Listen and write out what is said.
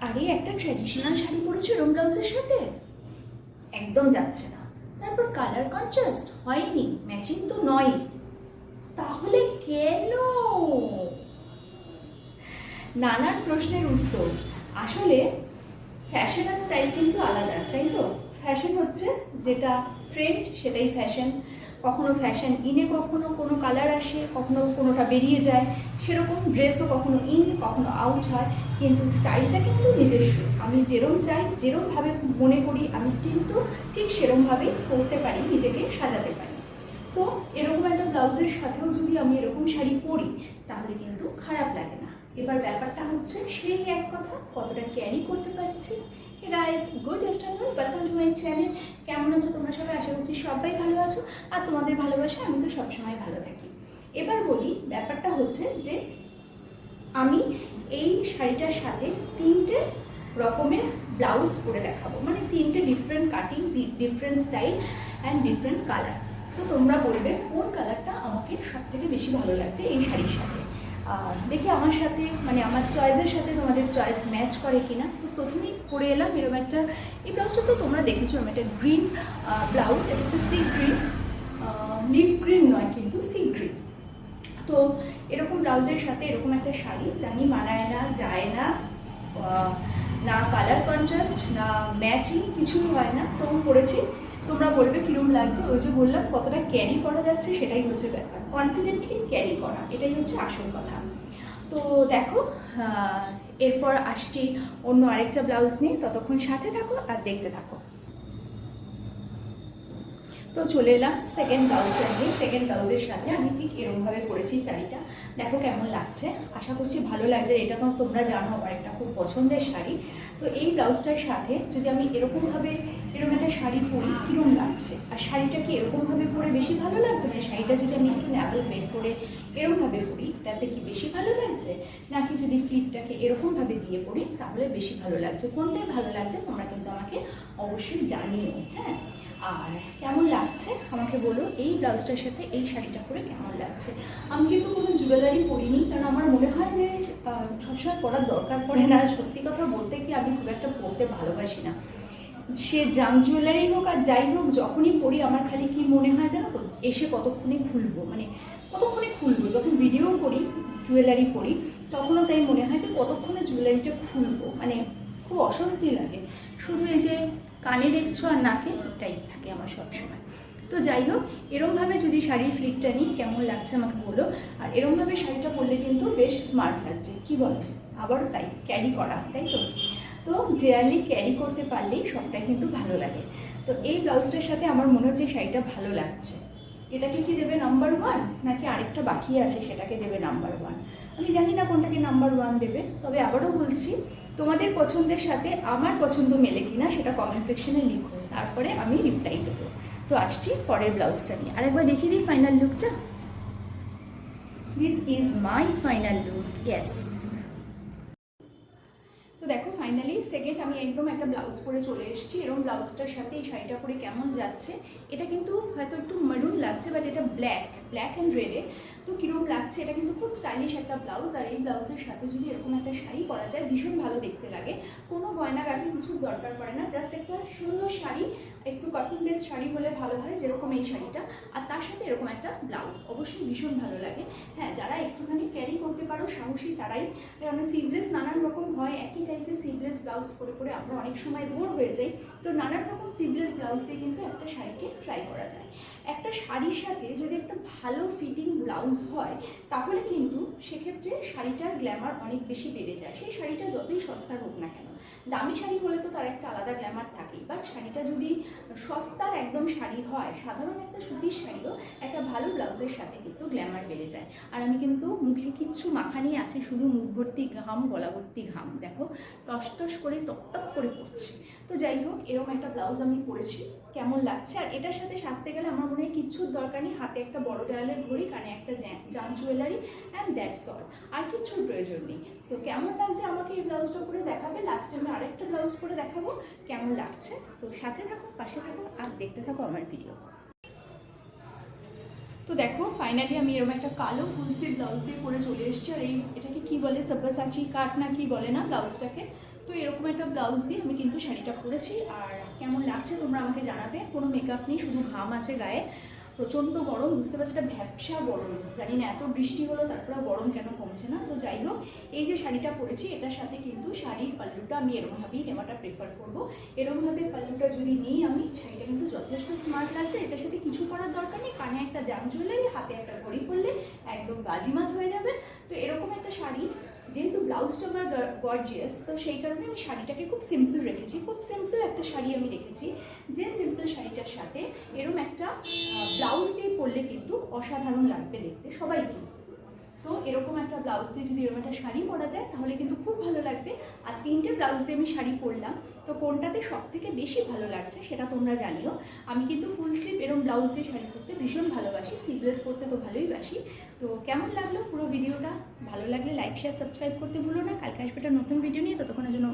আরে একটা ট্র্যাডিশনাল শাড়ি পরেছো এরম ব্লাউজের সাথে, একদম যাচ্ছে না। তারপর কালার কন্ট্রাস্ট হয়নি, ম্যাচিং তো নয়, তাহলে কেন? নানান প্রশ্নের উত্তর। আসলে ফ্যাশন আর স্টাইল কিন্তু আলাদা, তাই তো? ফ্যাশন হচ্ছে যেটা ট্রেন্ড সেটাই ফ্যাশন। কখনো ফ্যাশন ইনে কখনো কোনো কালার আসে, কখনো কোনোটা বেরিয়ে যায়, সেরকম ড্রেসও কখনো ইন কখনো আউট হয়। কিন্তু স্টাইলটা কিন্তু নিজস্ব। আমি যেরম চাই, যেরমভাবে মনে করি আমি কিন্তু ঠিক সেরমভাবেই পরতে পারি, নিজেকে সাজাতে পারি। সো এরকম একটা ব্লাউজের সাথেও যদি আমি এরকম শাড়ি পরি তাহলে কিন্তু খারাপ লাগে না। এবার ব্যাপারটা হচ্ছে সেই এক কথা, কতটা ক্যারি করতে পারছি। Hey guys, good afternoon, welcome to my channel. কেমন আছো তোমরা সবাই? আশা করছি সবাই ভালো আছো, আর তোমাদের ভালোবাসা আমি তো সবসময় ভালো থাকি। এবার বলি, ব্যাপারটা হচ্ছে যে আমি এই শাড়িটার সাথে তিনটে রকমের ব্লাউজ পরে দেখাবো, মানে তিনটে different cutting, different style and different colour. তো তোমরা বলবে কোন কালারটা আমাকে সব থেকে বেশি ভালো লাগছে এই শাড়ির সাথে। দেখি আমার সাথে, মানে আমার চয়েসের সাথে তোমাদের চয়েস ম্যাচ করে কিনা। তো প্রথমেই পরে এলাম এরকম একটা, এই ব্লাউজটা তো তোমরা দেখেছো, এরকম একটা গ্রিন ব্লাউজ, এটা একটা সি গ্রিন, লিফ গ্রিন নয় কিন্তু সি গ্রিন। তো এরকম ব্লাউজের সাথে এরকম একটা শাড়ি জানি মানায় না, যায় না, না কালার কন্ট্রাস্ট না ম্যাচিং, কিছুই হয় না। তো পরেছি, তোমরা বলবে কিরম লাগছে। ওই যে বললাম, কতটা ক্যারি করা যাচ্ছে সেটাই হচ্ছে ব্যাপার। কনফিডেন্টলি ক্যারি করা, এটাই হচ্ছে আসল কথা। তো দেখো, এরপর আসছি অন্য আরেকটা ব্লাউজ নিয়ে। ততক্ষণ সাথে থাকো আর দেখতে থাকো। তো চলে এলাম সেকেন্ড ব্লাউজটা নিয়ে। সেকেন্ড ব্লাউজের সাথে আমি ঠিক এরকমভাবে পরেছি শাড়িটা। দেখো কেমন লাগছে, আশা করছি ভালো লাগছে। এটা তো তোমরা জানো আমার একটা খুব পছন্দের শাড়ি। তো এই ব্লাউজটার সাথে যদি আমি এরকমভাবে এরকম একটা শাড়ি পরি কীরকম লাগছে, আর শাড়িটা কি এরকমভাবে পরে বেশি ভালো লাগছে, মানে শাড়িটা যদি আমি একটু ন্যাভেল বের করে এরকমভাবে পরি তাতে কি বেশি ভালো লাগছে, নাকি যদি ফ্লিপটাকে এরকমভাবে দিয়ে পরি তাহলে বেশি ভালো লাগছে? কোনটাই ভালো লাগছে তোমরা কিন্তু আমাকে অবশ্যই জানিও। হ্যাঁ, আর কেমন লাগছে আমাকে বলো, এই ব্লাউজটার সাথে এই শাড়িটা পরে কেমন লাগছে। আমি কিন্তু কোনো জুয়েলারি পরিনি, কারণ আমার মনে হয় যে সবসময় পরার দরকার পড়ে না। সত্যি কথা বলতে কি, আমি খুব একটা পরতে ভালোবাসি না। সে জাঙ্ক জুয়েলারি হোক আর যাই হোক, যখনই পরি আমার খালি কি মনে হয় জানো তো, এসে কতক্ষণে খুলবো, মানে কতক্ষণে খুলবো। যখন ভিডিও করি জুয়েলারি পরি তখনও তাই মনে হয় যে কতক্ষণে জুয়েলারিটা খুলবো, মানে খুব অস্বস্তি লাগে। শুধু এই যে কানে দেখছো আর নাকে, এটাই থাকে আমার সবসময়। তো যাই হোক, এরমভাবে যদি শাড়ির ফ্লিকটা নিই কেমন লাগছে আমাকে বলো। আর এরমভাবে শাড়িটা পরলে কিন্তু বেশ স্মার্ট লাগছে, কি বলো? আবারও তাই, ক্যারি করা, তাই তো? তো জেনারেলি ক্যারি করতে পারলেই সবটাই কিন্তু ভালো লাগে। তো এই ব্লাউজটার সাথে আমার মনে হচ্ছে শাড়িটা ভালো লাগছে। এটাকে কি দেবে নাম্বার 1, নাকি আরেকটা বাকি আছে সেটাকে দেবে নাম্বার 1? আমি জানি না কোনটাকে নাম্বার 1 দেবে। তবে আবারও বলছি, তোমাদের পছন্দের সাথে আমার পছন্দ মেলে কিনা সেটা কমেন্ট সেকশনে লিখো, তারপরে আমি রিপ্লাই দেবো। তো আসছি পরের ব্লাউজটা নিয়ে। আরেকবার দেখিয়ে দিই ফাইনাল লুকটা। This is my final look, yes. তো দেখো ফাইনালি সেকেন্ড আমি একদম একটা ব্লাউজ পরে চলে এসেছি। এরকম ব্লাউজটার সাথে এই শাড়িটা পরে কেমন যাচ্ছে, এটা কিন্তু হয়তো একটু মারুন লাগছে, বাট এটা ব্ল্যাক অ্যান্ড রেডে। তো কীরকম লাগছে, এটা কিন্তু খুব স্টাইলিশ একটা ব্লাউজ। আর এই ব্লাউজের সাথে যদি এরকম একটা শাড়ি পরা যায় ভীষণ ভালো দেখতে লাগে। কোনো গয়নাগাটি কিছু দরকার পড়ে না, জাস্ট একটা সুন্দর শাড়ি, একটু কটন বেস শাড়ি হলে ভালো হয়, যেরকম এই শাড়িটা, আর তার সাথে এরকম একটা ব্লাউজ অবশ্যই ভীষণ ভালো লাগে। হ্যাঁ, যারা একটুখানি ক্যারি করতে পারো সাহসী তারাই, কারণ সিভলেস নানান রকম হয়, একই টাইপের সিভলেস ব্লাউজ পরে পরে আমরা অনেক সময় বোর হয়ে যাই। তো নানান রকম সিভলেস ব্লাউজ দিয়ে কিন্তু একটা শাড়িকে ট্রাই করা যায়। একটা শাড়ির সাথে যদি একটা ভালো ফিটিং ব্লাউজ হয় তাহলে কিন্তু সেক্ষেত্রে শাড়িটার গ্ল্যামার অনেক বেশি বেড়ে যায়। সেই শাড়িটা যতই সস্তার হোক না কেন, দামি শাড়ি হলে তো তার একটা আলাদা গ্ল্যামার থাকেই, বাট শাড়িটা যদি সস্তার একদম শাড়ি হয়, সাধারণ একটা সুতির শাড়িও একটা ভালো ব্লাউজের সাথে কিন্তু গ্ল্যামার বেড়ে যায়। আর আমি কিন্তু মুখে কিচ্ছু মাখানি আছে, শুধু মুখ ভর্তি ঘাম, গলা ভর্তি ঘাম, দেখো টস টস করে টকটক করে পড়ছে। তো যাই হোক, এরকম একটা ব্লাউজ আমি পরেছি, কেমন লাগছে। আর এটার সাথে সাজতে গেলে আমার মনে হয় কিচ্ছুর দরকার নেই, হাতে একটা বড় ডায়ালের ঘড়ি, কানে একটা জাম জুয়েলারি, অ্যান্ড দ্যাটস অল, আর কিচ্ছুর প্রয়োজন নেই। সো কেমন লাগছে আমাকে এই ব্লাউজটা পরে দেখাবে। লাস্টে আমি আরেকটা ব্লাউজ পরে দেখাবো কেমন লাগছে। তো সাথে থাকো, পাশে থাকো আর দেখতে থাকো আমার ভিডিও। তো দেখো ফাইনালি আমি এরকম একটা কালো ফুল স্লিভ ব্লাউজ দিয়ে পরে চলে এসেছি। আর এটাকে কি বলে, সাব্বাসাচি কাট না কি বলে না ব্লাউজটাকে, তো এরকম একটা ব্লাউজ দিয়ে আমি কিন্তু শাড়িটা পরেছি। আর কেমন লাগছে তোমরা আমাকে জানাবে। কোনো মেকআপ নেই, শুধু ঘাম আছে গায়ে, প্রচণ্ড গরম, বুঝতে পারছি এটা ভ্যাপসা গরম, জানি না এত বৃষ্টি হলো তারপরে গরম কেন কমছে না। তো যাই হোক, এই যে শাড়িটা পরেছি এটার সাথে কিন্তু শাড়ির পাল্লুটা আমি এরকমভাবেই নেওয়াটা প্রেফার করবো। এরকমভাবে পাল্লুটা যদি নিই আমি, শাড়িটা কিন্তু যথেষ্ট স্মার্ট লাগছে। এটার সাথে কিছু করার দরকার নেই, কানে একটা জাম জুয়েলারি, হাতে একটা ঘড়ি পরলে একদম বাজিমাত হয়ে যাবে। তো এরকম একটা শাড়ি, যেহেতু ব্লাউজটা আমার গর্জিয়াস, তো সেই কারণে আমি শাড়িটাকে খুব সিম্পল রেখেছি, খুব সিম্পল একটা শাড়ি আমি রেখেছি। যে সিম্পল শাড়িটার সাথে এরকম একটা ব্লাউজ দিয়ে পরলে কিন্তু অসাধারণ লাগবে দেখতে সবাইকে। তো এরকম একটা ব্লাউজ দিয়ে যদি এরকম একটা শাড়ি পরা যায় তাহলে কিন্তু খুব ভালো লাগবে। আর 3টে ব্লাউজ দিয়ে আমি শাড়ি পরলাম, তো কোনটাতে সব থেকে বেশি ভালো লাগছে সেটা তোমরা জানিও। আমি কিন্তু ফুল স্লিভ এরকম ব্লাউজ দিয়ে শাড়ি পরতে ভীষণ ভালোবাসি, স্লিভলেস পরতে তো ভালোই বাসি। তো কেমন লাগলো পুরো ভিডিওটা? ভালো লাগলে লাইক শেয়ার সাবস্ক্রাইব করতে ভুলো না। কালকে আসবে একটা নতুন ভিডিও নিয়ে, ততক্ষণের জন্য